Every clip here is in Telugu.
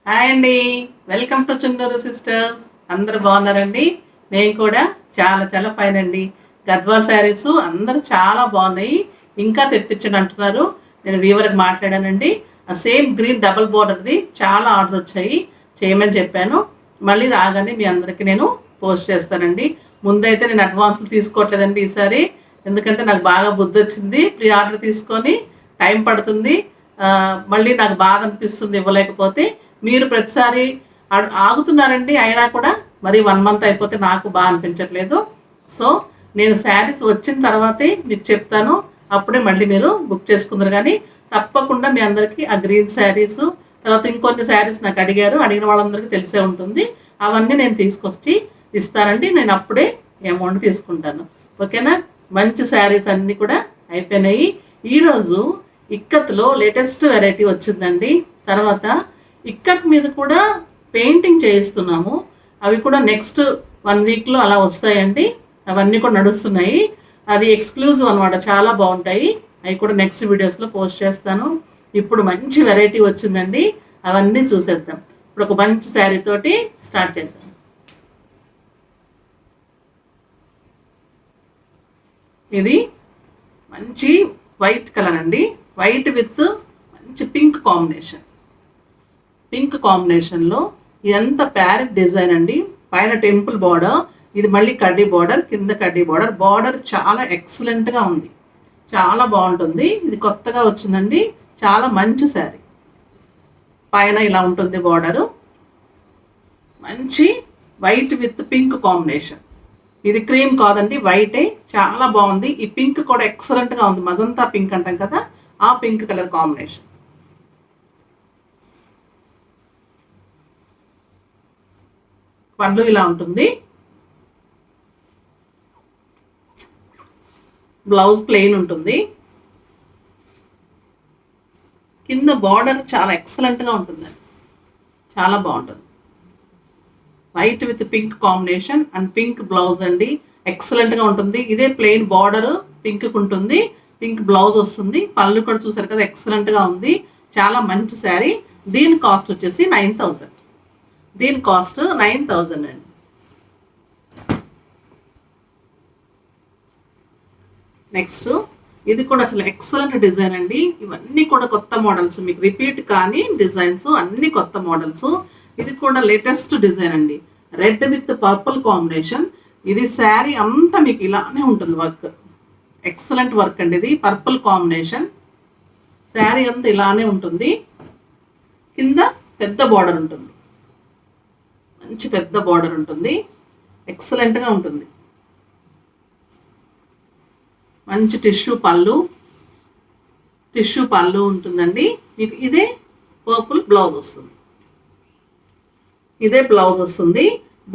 హాయ్ అండి. Welcome to Chunduru sisters. అందరూ బాగున్నారండి? మేము కూడా చాలా చాలా ఫైన్ అండి. గద్వాల్ శారీస్ అందరూ చాలా బాగున్నాయి, ఇంకా తెప్పించండి అంటున్నారు. నేను వీవర్కి మాట్లాడానండి. ఆ సేమ్ గ్రీన్ డబుల్ బోర్డర్ది చాలా ఆర్డర్ వచ్చాయి, చేయమని చెప్పాను. మళ్ళీ రాగానే మీ అందరికీ నేను పోస్ట్ చేస్తానండి. ముందైతే నేను అడ్వాన్సులు తీసుకోవట్లేదండి ఈసారి, ఎందుకంటే నాకు బాగా బుద్ధి వచ్చింది. ప్రీ ఆర్డర్ తీసుకొని టైం పడుతుంది, మళ్ళీ నాకు బాధ అనిపిస్తుంది ఇవ్వలేకపోతే. మీరు ప్రతిసారి ఆగుతున్నారండి, అయినా కూడా మరి 1 మంత్ అయిపోతే నాకు బాగా అనిపించట్లేదు. సో నేను శారీస్ వచ్చిన తర్వాతే మీకు చెప్తాను, అప్పుడే మళ్ళీ మీరు బుక్ చేసుకుందరు. కానీ తప్పకుండా మీ అందరికీ ఆ గ్రీన్ శారీస్, తర్వాత ఇంకొన్ని శారీస్ నాకు అడిగిన వాళ్ళందరికీ తెలిసే ఉంటుంది. అవన్నీ నేను తీసుకొచ్చి ఇస్తానండి. నేను అప్పుడే అమౌంట్ తీసుకుంటాను, ఓకేనా? మంచి శారీస్ అన్నీ కూడా అయిపోయినాయి. ఈరోజు ఇక్కత్లో లేటెస్ట్ వెరైటీ వచ్చిందండి. తర్వాత ఇక్కత్ మీద కూడా పెయింటింగ్ చేయిస్తున్నాము, అవి కూడా నెక్స్ట్ 1 వీక్లో అలా వస్తాయండి. అవన్నీ కూడా నడుస్తున్నాయి. అది ఎక్స్క్లూజివ్ అనమాట, చాలా బాగుంటాయి. అవి కూడా నెక్స్ట్ వీడియోస్లో పోస్ట్ చేస్తాను. ఇప్పుడు మంచి వెరైటీ వచ్చిందండి, అవన్నీ చూసేద్దాం. ఇప్పుడు ఒక మంచి శారీ తోటి స్టార్ట్ చేద్దాం. ఇది మంచి వైట్ కలర్ అండి, వైట్ విత్ మంచి పింక్ కాంబినేషన్లో ఎంత ప్యారెట్ డిజైన్ అండి. పైన టెంపుల్ బార్డర్, ఇది మళ్ళీ కడ్డీ బార్డర్, కింద కడ్డీ బార్డర్ చాలా ఎక్సలెంట్గా ఉంది, చాలా బాగుంటుంది. ఇది కొత్తగా వచ్చిందండి, చాలా మంచి శారీ. పైన ఇలా ఉంటుంది బార్డరు, మంచి వైట్ విత్ పింక్ కాంబినేషన్. ఇది క్రీమ్ కాదండి, వైటే, చాలా బాగుంది. ఈ పింక్ కూడా ఎక్సలెంట్గా ఉంది, మజంతా పింక్ అంటాం కదా, ఆ పింక్ కలర్ కాంబినేషన్. పళ్ళు ఇలా ఉంటుంది, బ్లౌజ్ ప్లెయిన్ ఉంటుంది. కింద బార్డర్ చాలా ఎక్సలెంట్గా ఉంటుందండి, చాలా బాగుంటుంది. White with pink combination and pink blouse అండి, ఎక్సలెంట్గా ఉంటుంది. ఇదే ప్లెయిన్ బార్డర్ పింక్ ఉంటుంది, పింక్ బ్లౌజ్ వస్తుంది. పళ్ళు కూడా చూసారు కదా, ఎక్సలెంట్గా ఉంది, చాలా మంచి శారీ. దీని కాస్ట్ వచ్చేసి 9,000. దీని కాస్ట్ 9,000 అండి. నెక్స్ట్ ఇది కూడా అసలు ఎక్సలెంట్ డిజైన్ అండి. ఇవన్నీ కూడా కొత్త మోడల్స్, మీకు రిపీట్ కానీ డిజైన్స్ అన్ని కొత్త మోడల్స్. ఇది కూడా లేటెస్ట్ డిజైన్ అండి, రెడ్ విత్ పర్పుల్ కాంబినేషన్. ఇది శారీ అంతా మీకు ఇలానే ఉంటుంది, వర్క్ ఎక్సలెంట్ వర్క్ అండి. ఇది పర్పుల్ కాంబినేషన్, శారీ అంతా ఇలానే ఉంటుంది. కింద పెద్ద బార్డర్ ఉంటుంది, మంచి పెద్ద బార్డర్ ఉంటుంది, ఎక్సలెంట్గా ఉంటుంది. మంచి టిష్యూ పళ్ళు ఉంటుందండి మీకు. ఇదే పర్పుల్ బ్లౌజ్ వస్తుంది, ఇదే బ్లౌజ్ వస్తుంది.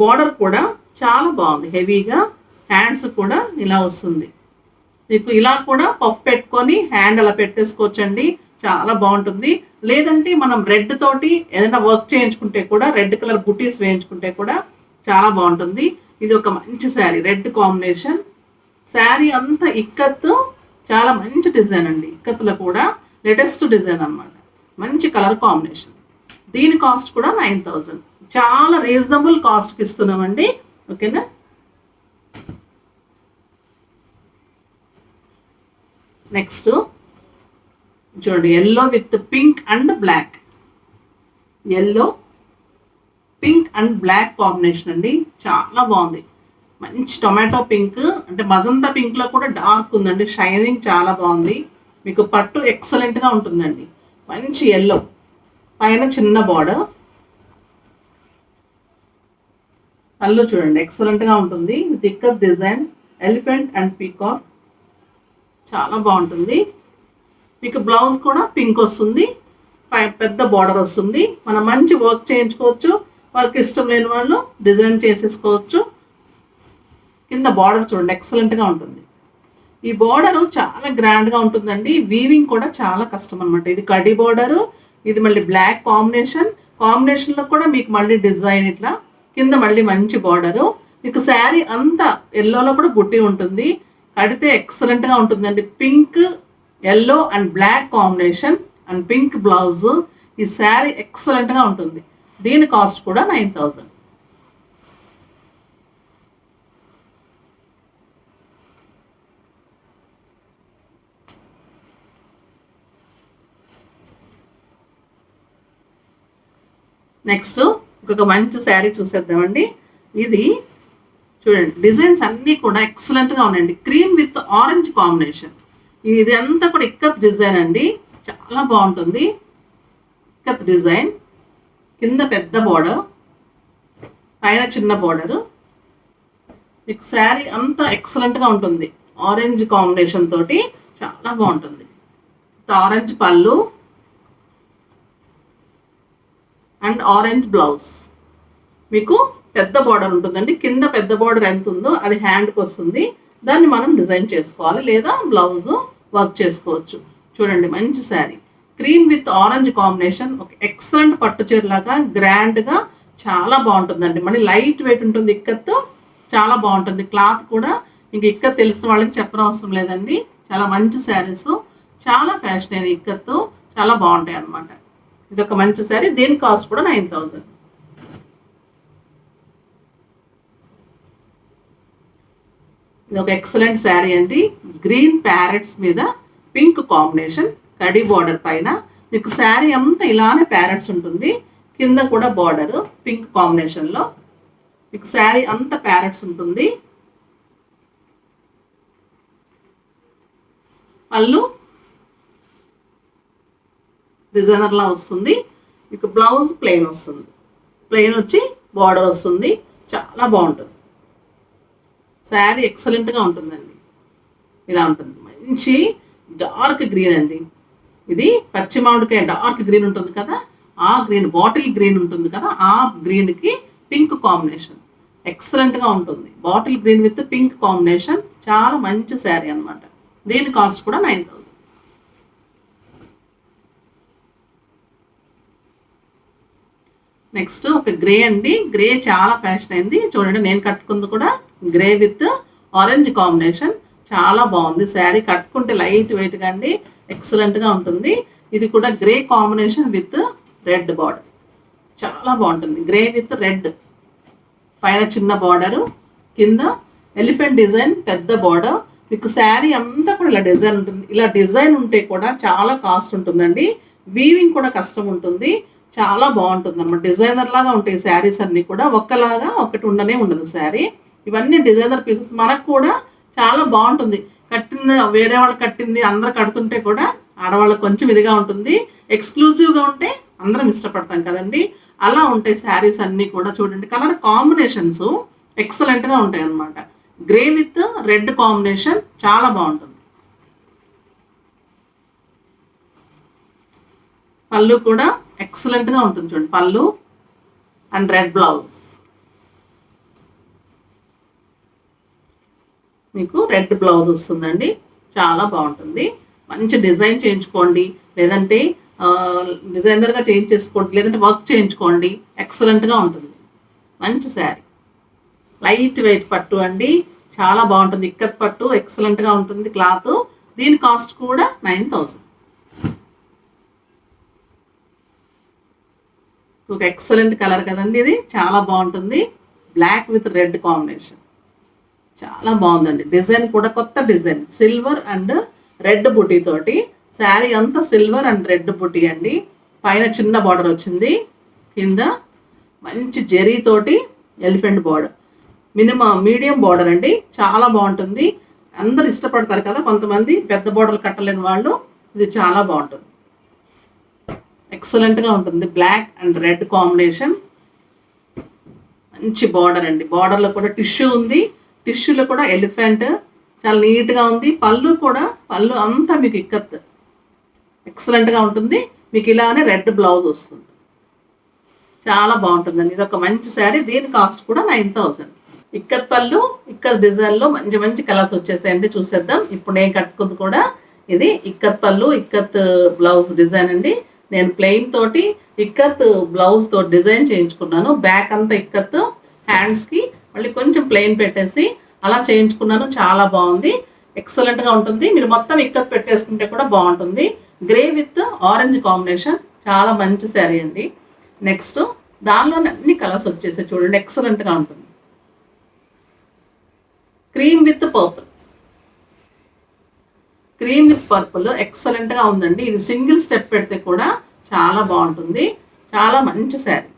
బార్డర్ కూడా చాలా బాగుంది, హెవీగా. హ్యాండ్స్ కూడా ఇలా వస్తుంది మీకు. ఇలా కూడా పఫ్ పెట్టుకొని హ్యాండ్ అలా పెట్టేసుకోవచ్చండి, చాలా బాగుంటుంది. లేదంటే మనం రెడ్ తోటి ఏదైనా వర్క్ చేయించుకుంటే కూడా, రెడ్ కలర్ బుటీస్ వేయించుకుంటే కూడా చాలా బాగుంటుంది. ఇది ఒక మంచి శారీ, రెడ్ కాంబినేషన్. శారీ అంతా ఇక్కత్, చాలా మంచి డిజైన్ అండి. ఇక్కత్లో కూడా లేటెస్ట్ డిజైన్ అనమాట, మంచి కలర్ కాంబినేషన్. దీని కాస్ట్ కూడా 9,000, చాలా రీజనబుల్ కాస్ట్కి ఇస్తున్నామండి, ఓకేనా? నెక్స్ట్ చూడండి, yellow with pink and black. Yellow pink and black combination అండి, చాలా బాగుంది. మంచి టొమాటో పింక్ అంటే మజంతా పింక్లో కూడా డార్క్ ఉందండి, షైనింగ్ చాలా బాగుంది. మీకు పట్టు ఎక్సలెంట్గా ఉంటుందండి. మంచి ఎల్లో, పైన చిన్న బార్డర్. పళ్ళు చూడండి, ఎక్సలెంట్గా ఉంటుంది. With ikat design, elephant and peacock, చాలా బాగుంటుంది. మీకు బ్లౌజ్ కూడా పింక్ వస్తుంది, పెద్ద బార్డర్ వస్తుంది. మనం మంచి వర్క్ చేయించుకోవచ్చు, వర్క్ ఇష్టం లేని వాళ్ళు డిజైన్ చేసేసుకోవచ్చు. కింద బార్డర్ చూడండి, ఎక్సలెంట్గా ఉంటుంది. ఈ బార్డర్ చాలా గ్రాండ్గా ఉంటుందండి. వీవింగ్ కూడా చాలా కష్టం అనమాట. ఇది కడ్డీ బార్డరు, ఇది మళ్ళీ బ్లాక్ కాంబినేషన్లో కూడా మీకు మళ్ళీ డిజైన్ ఇట్లా. కింద మళ్ళీ మంచి బార్డరు. మీకు శారీ అంతా ఎల్లోలో కూడా బుట్టి ఉంటుంది, కడితే ఎక్సలెంట్గా ఉంటుందండి. Pink, yellow and black combination and pink blouse. ఈ శారీ ఎక్సలెంట్గా ఉంటుంది. దీని కాస్ట్ కూడా 9000. నెక్స్ట్ ఇంకొక మంచి శారీ చూసేద్దామండి. ఇది చూడండి, డిజైన్స్ అన్నీ కూడా ఎక్సలెంట్గా ఉన్నాయండి. Cream with orange combination. ఇది అంతా కూడా ఇక్కత్ డిజైన్ అండి, చాలా బాగుంటుంది. ఇక్కత్ డిజైన్, కింద పెద్ద బోర్డర్, పైన చిన్న బోర్డరు. మీకు శారీ అంతా ఎక్సలెంట్గా ఉంటుంది. ఆరెంజ్ కాంబినేషన్ తోటి చాలా బాగుంటుంది. ఆరెంజ్ పళ్ళు అండ్ ఆరెంజ్ బ్లౌజ్. మీకు పెద్ద బార్డర్ ఉంటుందండి. కింద పెద్ద బార్డర్ ఎంత ఉందో అది హ్యాండ్కి వస్తుంది. దాన్ని మనం డిజైన్ చేసుకోవాలి, లేదా బ్లౌజ్ వర్క్ చేసుకోవచ్చు. చూడండి, మంచి sari, cream with orange combination. ఒక ఎక్సలెంట్ పట్టు చీరలాగా గ్రాండ్గా చాలా బాగుంటుందండి. మళ్ళీ లైట్ వెయిట్ ఉంటుంది. ఇక్కత్ చాలా బాగుంటుంది. క్లాత్ కూడా ఇంక ఇక్కత్ తెలిసిన వాళ్ళకి చెప్పనవసరం లేదండి. చాలా మంచి శారీస్, చాలా ఫ్యాషన్ అయిన ఇక్కత్ చాలా బాగుంటాయి అన్నమాట. ఇది ఒక మంచి శారీ, దీని కాస్ట్ కూడా 9000. ఇది ఒక ఎక్సలెంట్ శారీ అండి. గ్రీన్ ప్యారెట్స్ మీద పింక్ కాంబినేషన్, కడి బార్డర్ పైన. మీకు శారీ అంతా ఇలానే ప్యారెట్స్ ఉంటుంది. కింద కూడా బార్డర్ పింక్ కాంబినేషన్లో. మీకు శారీ అంతా ప్యారెట్స్ ఉంటుంది. పళ్ళు డిజైనర్లా వస్తుంది. మీకు బ్లౌజ్ ప్లెయిన్ వస్తుంది. ప్లెయిన్ వచ్చి బార్డర్ వస్తుంది. చాలా బాగుంటుంది. శారీ ఎక్సలెంట్గా ఉంటుందండి. ఇలా ఉంటుంది. మంచి డార్క్ గ్రీన్ అండి. ఇది పచ్చి మామిడికాయ డార్క్ గ్రీన్ ఉంటుంది కదా, ఆ గ్రీన్, బాటిల్ గ్రీన్ ఉంటుంది కదా, ఆ గ్రీన్కి పింక్ కాంబినేషన్ ఎక్సలెంట్గా ఉంటుంది. Bottle green with pink combination, చాలా మంచి శారీ అనమాట. దీని కాస్ట్ కూడా 9000. నెక్స్ట్ ఒక గ్రే అండి. గ్రే చాలా ఫ్యాషన్ అయింది. చూడండి, నేను కట్టుకుంది కూడా గ్రే విత్ ఆరెంజ్ కాంబినేషన్. చాలా బాగుంది శారీ. కట్టుకుంటే లైట్ వెయిట్గా అండి, ఎక్సలెంట్గా ఉంటుంది. ఇది కూడా grey combination with red border, చాలా బాగుంటుంది. గ్రే విత్ రెడ్, పైన చిన్న బార్డరు, కింద ఎలిఫెంట్ డిజైన్ పెద్ద బార్డర్. మీకు శారీ అంతా కూడా ఇలా డిజైన్ ఉంటుంది. ఇలా డిజైన్ ఉంటే కూడా చాలా కాస్ట్ ఉంటుందండి. వీవింగ్ కూడా కష్టం ఉంటుంది. చాలా బాగుంటుంది అన్నమాట. డిజైనర్ లాగా ఉంటాయి శారీస్ అన్నీ కూడా. ఒక్కలాగా ఒకటి ఉండనే ఉండదు శారీ. ఇవన్నీ డిజైనర్ పీసెస్. మనకు కూడా చాలా బాగుంటుంది. కట్టింది వేరే వాళ్ళు కట్టింది అందరు కడుతుంటే కూడా ఆడవాళ్ళకి కొంచెం ఇదిగా ఉంటుంది. ఎక్స్క్లూజివ్గా ఉంటే అందరం ఇష్టపడతాం కదండి. అలా ఉంటాయి శారీస్ అన్నీ కూడా. చూడండి, కలర్ కాంబినేషన్స్ ఎక్సలెంట్గా ఉంటాయి అన్నమాట. గ్రే విత్ రెడ్ కాంబినేషన్ చాలా బాగుంటుంది. పళ్ళు కూడా ఎక్సలెంట్గా ఉంటుంది. చూడండి, పళ్ళు అండ్ రెడ్ బ్లౌజ్. మీకు రెడ్ బ్లౌజ్ వస్తుందండి, చాలా బాగుంటుంది. మంచి డిజైన్ చేయించుకోండి, లేదంటే డిజైనర్గా చేయించేసుకోండి, లేదంటే వర్క్ చేయించుకోండి. ఎక్సలెంట్గా ఉంటుంది. మంచి శారీ, లైట్ వెయిట్ పట్టు అండి, చాలా బాగుంటుంది. ఇక్కత్ పట్టు ఎక్సలెంట్గా ఉంటుంది క్లాత్. దీని కాస్ట్ కూడా 9000. ఒక ఎక్సలెంట్ కలర్ కదండి ఇది, చాలా బాగుంటుంది. బ్లాక్ విత్ రెడ్ కాంబినేషన్, చాలా బాగుందండి. డిజైన్ కూడా కొత్త డిజైన్, సిల్వర్ అండ్ రెడ్ బుటీ తోటి. శారీ అంతా సిల్వర్ అండ్ రెడ్ బుటీ అండి. పైన చిన్న బార్డర్ వచ్చింది, కింద మంచి జెరీ తోటి ఎలిఫెంట్ బార్డర్, మీడియం బార్డర్ అండి. చాలా బాగుంటుంది. అందరు ఇష్టపడతారు కదా, కొంతమంది పెద్ద బార్డర్లు కట్టలేని వాళ్ళు. ఇది చాలా బాగుంటుంది, ఎక్సలెంట్గా ఉంటుంది. బ్లాక్ అండ్ రెడ్ కాంబినేషన్, మంచి బార్డర్ అండి. బార్డర్లో కూడా టిష్యూ ఉంది. టిష్యూలో కూడా ఎలిఫెంట్ చాలా నీట్గా ఉంది. పళ్ళు కూడా, పళ్ళు అంతా మీకు ఇక్కత్ ఎక్సలెంట్గా ఉంటుంది. మీకు ఇలానే రెడ్ బ్లౌజ్ వస్తుంది. చాలా బాగుంటుందండి. ఇది ఒక మంచి శారీ. దీని కాస్ట్ కూడా 9000. ఇక్కత్ పళ్ళు, ఇక్కత్ డిజైన్లో మంచి మంచి కలర్స్ వచ్చేసాయండి. చూసేద్దాం. ఇప్పుడు నేను కట్టుకుంది కూడా ఇది ఇక్కత్ పళ్ళు, ఇక్కత్ బ్లౌజ్ డిజైన్ అండి. నేను ప్లెయిన్ తోటి ఇక్కత్ బ్లౌజ్ తోటి డిజైన్ చేయించుకున్నాను. బ్యాక్ అంతా ఇక్కత్, హ్యాండ్స్కి మళ్ళీ కొంచెం ప్లెయిన్ పెట్టేసి అలా చేయించుకున్నాను. చాలా బాగుంది, ఎక్సలెంట్గా ఉంటుంది. మీరు మొత్తం ఇక్కత్ పెట్టేసుకుంటే కూడా బాగుంటుంది. గ్రే విత్ ఆరెంజ్ కాంబినేషన్, చాలా మంచి శారీ అండి. నెక్స్ట్ దానిలోనే అన్ని కలర్స్ వచ్చేసాయి చూడండి, ఎక్సలెంట్గా ఉంటుంది. Cream with purple, cream with purple ఎక్సలెంట్గా ఉందండి. ఇది సింగిల్ స్టెప్ పెడితే కూడా చాలా బాగుంటుంది, చాలా మంచి sari.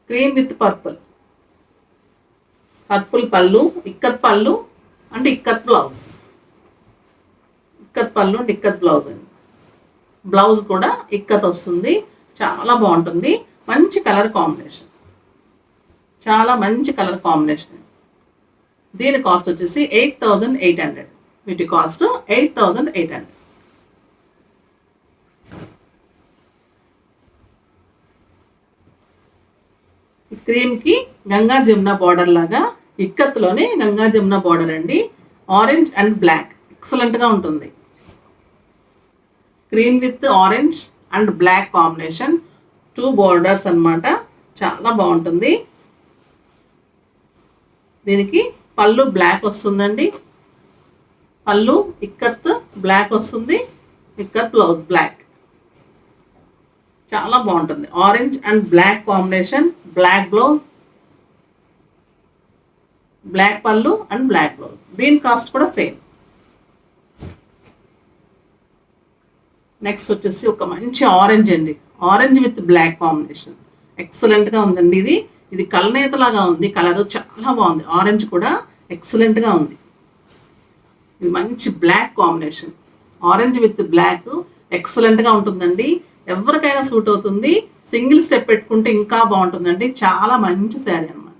Cream with purple, purple పళ్ళు, ఇక్కత్ పళ్ళు అంటే ఇక్కత్ బ్లౌజ్, ఇక్కత్ పళ్ళు అంటే ఇక్కత్ బ్లౌజ్ అండి. బ్లౌజ్ కూడా ఇక్కత్ వస్తుంది, చాలా బాగుంటుంది. మంచి కలర్ కాంబినేషన్, చాలా మంచి కలర్ కాంబినేషన్. దీని కాస్ట్ వచ్చేసి 8800. వీటి కాస్ట్ 8800. క్రీమ్కి గంగా జమున బార్డర్ లాగా, ఇక్కత్లోనే గంగా జమున బార్డర్ అండి. ఆరెంజ్ అండ్ బ్లాక్ ఎక్సలెంట్గా ఉంటుంది. Cream with orange and black combination, 2 borders అన్నమాట, చాలా బాగుంటుంది. దీనికి పళ్ళు బ్లాక్ వస్తుందండి, పళ్ళు ఇక్కత్ బ్లాక్ వస్తుంది, ఇక్కత్ బ్లౌజ్ బ్లాక్, చాలా బాగుంటుంది. Orange and black combination, black blouse, black పళ్ళు అండ్ బ్లాక్ బ్లౌజ్. దీని కాస్ట్ కూడా సేమ్. నెక్స్ట్ వచ్చేసి ఒక మంచి ఆరెంజ్ అండి, ఆరెంజ్ విత్ బ్లాక్ కాంబినేషన్ ఎక్సలెంట్గా ఉందండి. ఇది కలనేతలాగా ఉంది, కలర్ చాలా బాగుంది. ఆరెంజ్ కూడా ఎక్సలెంట్గా ఉంది. ఇది మంచి black combination, orange with black ఎక్సలెంట్గా ఉంటుందండి. ఎవరికైనా సూట్ అవుతుంది. సింగిల్ స్టెప్ పెట్టుకుంటే ఇంకా బాగుంటుందండి, చాలా మంచి శారీ అనమాట.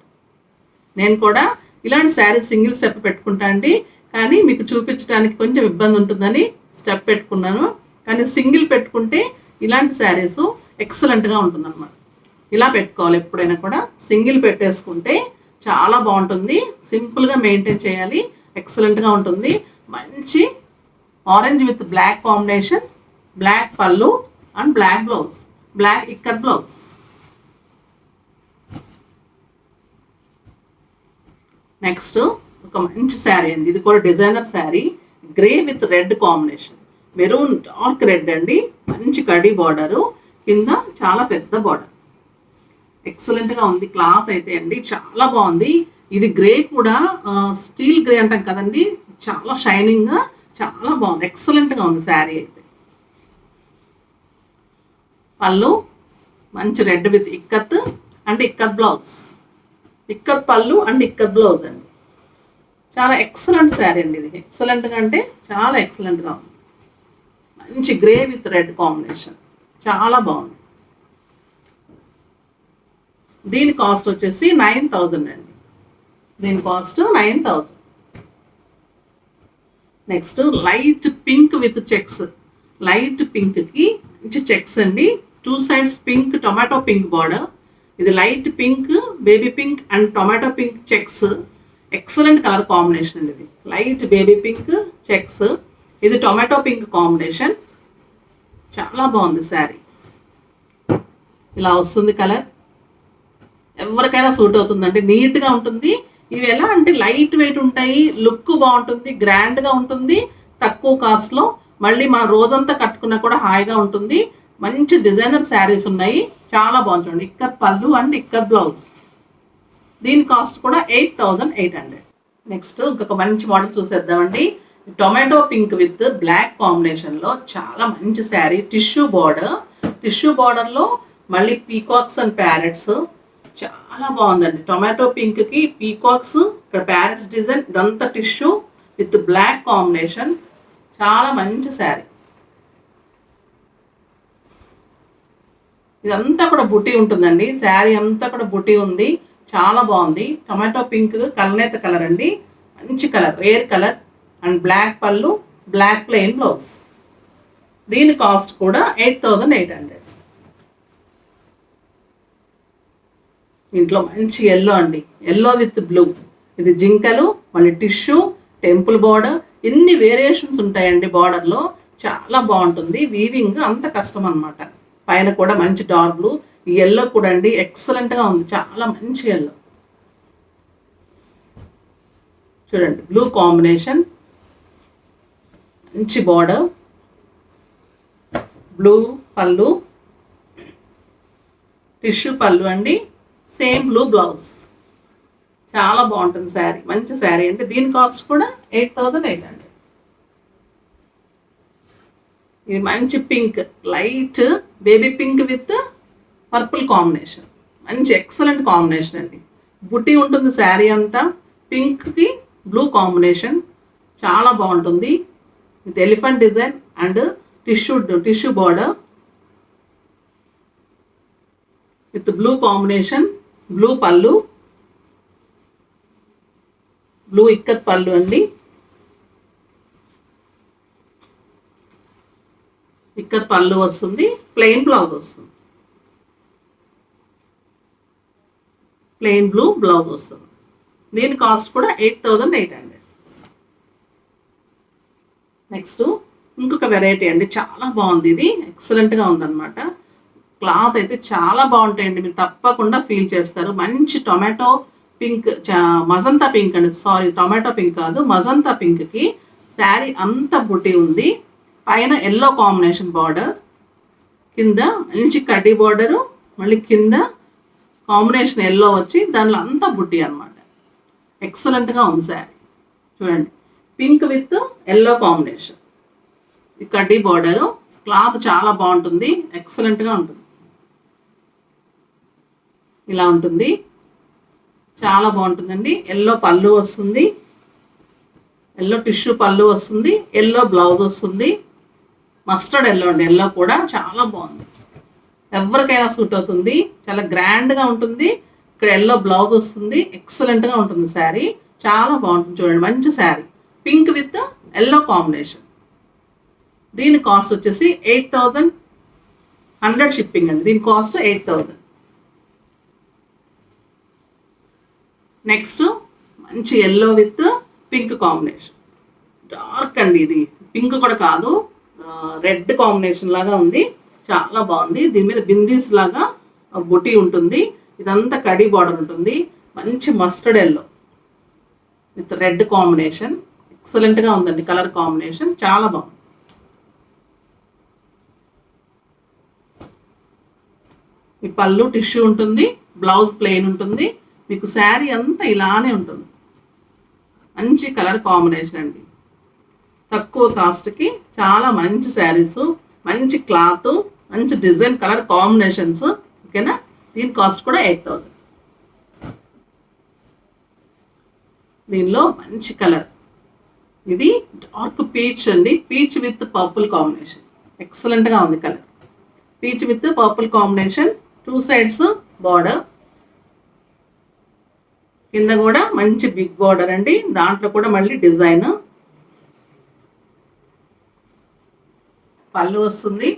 నేను కూడా ఇలాంటి శారీ సింగిల్ స్టెప్ పెట్టుకుంటా అండి, కానీ మీకు చూపించడానికి కొంచెం ఇబ్బంది ఉంటుందని స్టెప్ పెట్టుకున్నాను. కానీ సింగిల్ పెట్టుకుంటే ఇలాంటి శారీస్ ఎక్సలెంట్గా ఉంటుంది అనమాట. ఇలా పెట్టుకోవాలి ఎప్పుడైనా కూడా, సింగిల్ పెట్టేసుకుంటే చాలా బాగుంటుంది. సింపుల్గా మెయింటైన్ చేయాలి, ఎక్సలెంట్గా ఉంటుంది. మంచి orange with black combination, black పళ్ళు and black blouse, black ikat blouse. Next ఒక మంచి శారీ అండి, ఇది కూడా designer sari. Grey with red combination, maroon dark red అండి. మంచి కడి బార్డరు, కింద చాలా పెద్ద బార్డర్, ఎక్సలెంట్గా ఉంది. క్లాత్ అయితే అండి చాలా బాగుంది. ఇది గ్రే కూడా స్టీల్ గ్రే అంటాం కదండి, చాలా షైనింగ్గా చాలా బాగుంది, ఎక్సలెంట్గా ఉంది శారీ అయితే. పళ్ళు మంచి red with ikat and ikat blouse, ikat పళ్ళు అండ్ ఇక్కత్ బ్లౌజ్ అండి. చాలా ఎక్సలెంట్ శారీ అండి ఇది, ఎక్సలెంట్గా అంటే చాలా ఎక్సలెంట్గా ఉంది. మంచి గ్రే విత్ రెడ్ కాంబినేషన్, చాలా బాగుంది. దీని కాస్ట్ వచ్చేసి 9000 అండి, దీని cost 9000. Next light pink with checks, light పింక్కి మంచి చెక్స్ అండి. 2 sides pink, tomato pink border. ఇది light pink, baby pink and tomato pink checks, excellent colour combination అండి. ఇది లైట్ బేబీ పింక్ చెక్స్, ఇది టొమాటో పింక్ కాంబినేషన్, చాలా బాగుంది శారీ. ఇలా వస్తుంది కలర్, ఎవరికైనా సూట్ అవుతుందండి, నీట్గా ఉంటుంది. ఇవి ఎలా అంటే లైట్ వెయిట్ ఉంటాయి, లుక్ బాగుంటుంది, గ్రాండ్గా ఉంటుంది, తక్కువ కాస్ట్లో. మళ్ళీ మనం రోజంతా కట్టుకున్నా కూడా హాయిగా ఉంటుంది. మంచి డిజైనర్ శారీస్ ఉన్నాయి, చాలా బాగుంటుంది. ఇక్కత్ పళ్ళు అండ్ ఇక్కత్ బ్లౌజ్. దీని కాస్ట్ కూడా 8800. నెక్స్ట్ ఇంకొక మంచి మోడల్ చూసేద్దామండి. టొమాటో పింక్ విత్ బ్లాక్ కాంబినేషన్లో చాలా మంచి శారీ. టిష్యూ బార్డర్, టిష్యూ బార్డర్లో మళ్ళీ పీకాక్స్ అండ్ ప్యారెట్స్, చాలా బాగుందండి. టొమాటో పింక్కి పీకాక్స్, ఇక్కడ ప్యారెట్స్ డిజైన్, ఇదంతా టిష్యూ విత్ బ్లాక్ కాంబినేషన్, చాలా మంచి శారీ. ఇదంతా కూడా బుటీ ఉంటుందండి, శారీ అంతా కూడా బుటీ ఉంది, చాలా బాగుంది. టొమాటో పింక్ కలనేత కలర్ అండి, మంచి colour, rare colour and black పళ్ళు, బ్లాక్ ప్లెయిన్ బ్లౌజ్. దీని కాస్ట్ కూడా 8800. ఇంట్లో మంచి ఎల్లో అండి, ఎల్లో విత్ బ్లూ. ఇది జింకలు, మళ్ళీ టిష్యూ, టెంపుల్ బార్డర్, ఎన్ని వేరియేషన్స్ ఉంటాయండి బార్డర్లో, చాలా బాగుంటుంది. వీవింగ్ అంత కష్టం అనమాట. పైన కూడా మంచి డార్క్ బ్లూ, ఈ ఎల్లో కూడా అండి ఎక్సలెంట్గా ఉంది, చాలా మంచి ఎల్లో. చూడండి బ్లూ కాంబినేషన్, మంచి బార్డర్, బ్లూ పళ్ళు, టిష్యూ పళ్ళు అండి, సేమ్ బ్లూ బ్లౌజ్. చాలా బాగుంటుంది శారీ, మంచి శారీ అండి. దీని కాస్ట్ కూడా 8800. ఇది మంచి pink, light baby pink with purple combination, మంచి ఎక్సలెంట్ కాంబినేషన్ అండి. బుట్టి ఉంటుంది శారీ అంతా, పింక్కి బ్లూ కాంబినేషన్ చాలా బాగుంటుంది. With elephant design and tissue border with blue combination, blue పళ్ళు, బ్లూ ఇక్కత్ పళ్ళు అండి. ఇక్కత్ పళ్ళు వస్తుంది, ప్లెయిన్ బ్లౌజ్ వస్తుంది, ప్లెయిన్ బ్లూ బ్లౌజ్ వస్తుంది. దీని కాస్ట్ కూడా 8800. నెక్స్ట్ ఇంకొక వెరైటీ అండి, చాలా బాగుంది. ఇది ఎక్సలెంట్గా ఉందన్నమాట. క్లాత్ అయితే చాలా బాగుంటాయండి, మీరు తప్పకుండా ఫీల్ చేస్తారు. మంచి టొమాటో పింక్, మజంతా పింక్ అండి, సారీ టొమాటో పింక్ కాదు, మజంతా పింక్కి శారీ అంతా బుట్టి ఉంది. పైన ఎల్లో కాంబినేషన్ బార్డర్, కింద మంచి కడ్డీ బార్డరు, మళ్ళీ కింద కాంబినేషన్ ఎల్లో వచ్చి దానిలో అంతా బుట్టి అనమాట. ఎక్సలెంట్గా ఉంది శారీ. చూడండి, పింక్ విత్ ఎల్లో కాంబినేషన్, ఈ కడ్డీ బార్డరు. క్లాత్ చాలా బాగుంటుంది, ఎక్సలెంట్గా ఉంటుంది. ఇలా ఉంటుంది, చాలా బాగుంటుందండి. ఎల్లో పళ్ళు వస్తుంది, ఎల్లో టిష్యూ పళ్ళు వస్తుంది, ఎల్లో బ్లౌజ్ వస్తుంది. మస్టర్డ్ ఎల్లో అండి, ఎల్లో కూడా చాలా బాగుంది, ఎవరికైనా సూట్ అవుతుంది. చాలా గ్రాండ్గా ఉంటుంది. ఇక్కడ ఎల్లో బ్లౌజ్ వస్తుంది, ఎక్సలెంట్గా ఉంటుంది శారీ, చాలా బాగుంటుంది. చూడండి, మంచి sari, pink with yellow combination. దీని కాస్ట్ వచ్చేసి 8100 షిప్పింగ్ అండి. దీని కాస్ట్ 8000. నెక్స్ట్ మంచి yellow with pink combination, dark అండి. ఇది పింక్ కూడా కాదు, రెడ్ కాంబినేషన్ లాగా ఉంది, చాలా బాగుంది. దీని మీద బిందీస్ లాగా బుటీ ఉంటుంది. ఇదంతా కడీ బార్డర్ ఉంటుంది. మంచి mustard yellow with red combination, ఎక్సలెంట్గా ఉందండి. కలర్ కాంబినేషన్ చాలా బాగుంది. ఈ పళ్ళు టిష్యూ ఉంటుంది, బ్లౌజ్ ప్లెయిన్ ఉంటుంది. మీకు శారీ అంతా ఇలానే ఉంటుంది. మంచి కలర్ కాంబినేషన్ అండి, తక్కువ కాస్ట్కి చాలా మంచి శారీస్, మంచి క్లాత్, మంచి డిజైన్, కలర్ కాంబినేషన్స్. ఓకేనా, దీని కాస్ట్ కూడా 8000. దీనిలో మంచి కలర్, ఇది డార్క్ పీచ్ అండి, పీచ్ విత్ పర్పుల్ కాంబినేషన్, ఎక్సలెంట్గా ఉంది colour. Peach with purple combination, 2 sides border, కింద కూడా మంచి బిగ్ బార్డర్ అండి. దాంట్లో కూడా మళ్ళీ డిజైన్, పళ్ళు వస్తుంది,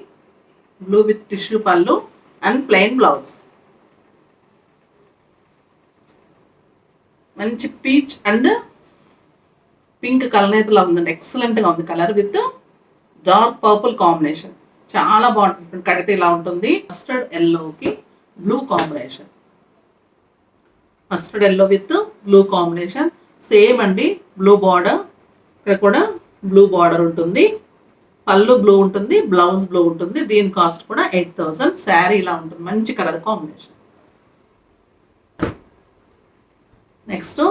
బ్లూ విత్ టిష్యూ పళ్ళు అండ్ ప్లెయిన్ బ్లౌజ్. మంచి పీచ్ అండ్ పింక్ కలనేతలో ఉందండి, ఎక్సలెంట్గా ఉంది colour with dark purple combination, చాలా బాగుంటుంది. కడితే ఇలా ఉంటుంది. మస్టర్డ్ ఎల్లోకి blue combination, mustard yellow with blue combination, same అండి. బ్లూ బార్డర్, ఇక్కడ కూడా బ్లూ బార్డర్ ఉంటుంది, పళ్ళు బ్లూ ఉంటుంది, బ్లౌజ్ బ్లూ ఉంటుంది. దీని కాస్ట్ కూడా 8000. శారీ ఇలా ఉంటుంది, మంచి కలర్ కాంబినేషన్. నెక్స్ట్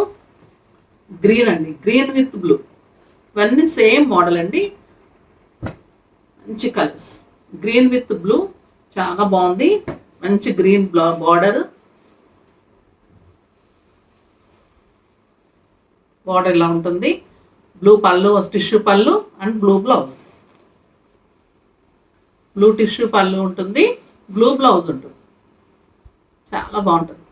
గ్రీన్ అండి, గ్రీన్ విత్ బ్లూ, ఇవన్నీ సేమ్ మోడల్ అండి, మంచి కలర్స్. గ్రీన్ విత్ బ్లూ చాలా బాగుంది, మంచి గ్రీన్ బార్డర్, బార్డర్ ఇలా ఉంటుంది. బ్లూ పళ్ళు, టిష్యూ పళ్ళు and blue blouse. Blue tissue పళ్ళు ఉంటుంది, బ్లూ బ్లౌజ్ ఉంటుంది, చాలా బాగుంటుంది.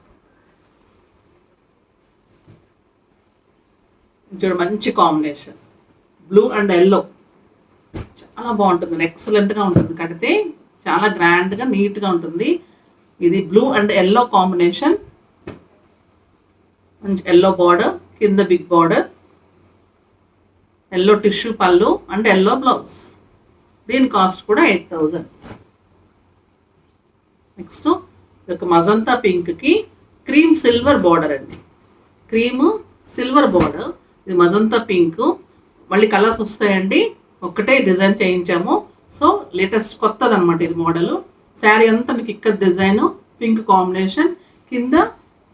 చూడు, మంచి కాంబినేషన్, బ్లూ అండ్ ఎల్లో, చాలా బాగుంటుంది, ఎక్సలెంట్గా ఉంటుంది. కడితే చాలా గ్రాండ్గా నీట్గా ఉంటుంది. ఇది బ్లూ అండ్ ఎల్లో కాంబినేషన్, మంచి ఎల్లో బార్డర్, కింద బిగ్ బార్డర్, ఎల్లో టిష్యూ పళ్ళు అండ్ ఎల్లో బ్లౌజ్. దీని కాస్ట్ కూడా 8000. నెక్స్ట్ ఒక మజంతా పింక్కి క్రీమ్ సిల్వర్ బార్డర్ అండి, క్రీమ్ సిల్వర్ బార్డర్. ఇది మజంతా పింక్, మళ్ళీ కలర్స్ వస్తాయండి, ఒక్కటే డిజైన్ చేయించాము. సో లేటెస్ట్ కొత్తది అనమాట ఇది మోడల్. శారీ అంతా మీకు ఇక్కడ డిజైన్ పింక్ కాంబినేషన్, కింద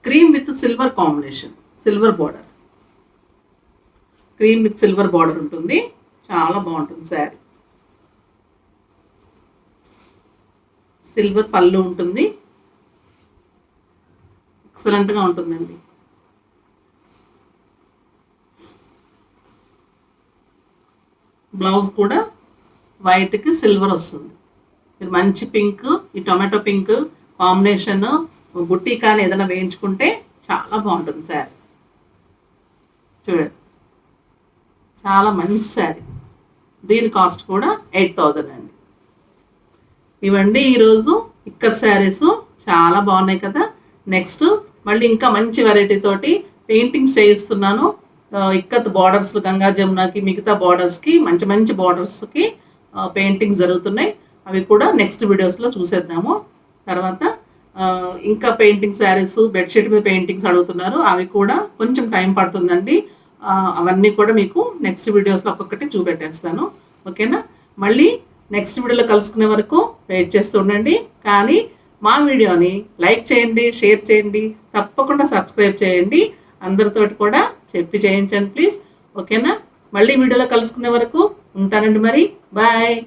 cream with silver combination, silver border, cream with silver border ఉంటుంది. చాలా బాగుంటుంది శారీ. సిల్వర్ పళ్ళు ఉంటుంది. ఎక్సలెంట్గా ఉంటుందండి. బ్లౌజ్ కూడా వైట్కి సిల్వర్ వస్తుంది. మీరు మంచి పింక్, ఈ టొమాటో పింక్ కాంబినేషన్ బుట్టి కానీ ఏదైనా వేయించుకుంటే చాలా బాగుంటుంది శారీ. చూడండి, చాలా మంచి శారీ. దీని కాస్ట్ కూడా 8000 అండి. ఇవండి ఈరోజు ఇక్కత్ శారీస్. చాలా బాగున్నాయి కదా. నెక్స్ట్ మళ్ళీ ఇంకా మంచి వెరైటీ తోటి పెయింటింగ్స్ చేయిస్తున్నాను. ఇక్కత్ బార్డర్స్, గంగా జమునకి, మిగతా బార్డర్స్కి, మంచి మంచి బార్డర్స్కి పెయింటింగ్స్ జరుగుతున్నాయి. అవి కూడా నెక్స్ట్ వీడియోస్లో చూసేద్దాము. తర్వాత ఇంకా పెయింటింగ్ శారీస్, బెడ్షీట్ మీద పెయింటింగ్స్ అడుగుతున్నారు. అవి కూడా కొంచెం టైం పడుతుందండి. అవన్నీ కూడా మీకు నెక్స్ట్ వీడియోస్లో ఒక్కొక్కటి చూపెట్టేస్తాను. ఓకేనా? మళ్ళీ నెక్స్ట్ వీడియోలో కలుసుకునే వరకు వెయిట్ చేస్తూ ఉండండి. కానీ మా వీడియోని లైక్ చేయండి, షేర్ చేయండి, తప్పకుండా సబ్స్క్రైబ్ చేయండి. అందరితోటి కూడా చెప్పి చేయించండి ప్లీజ్. ఓకేనా? మళ్ళీ వీడియోలో కలుసుకునే వరకు ఉంటానండి. మరి బాయ్.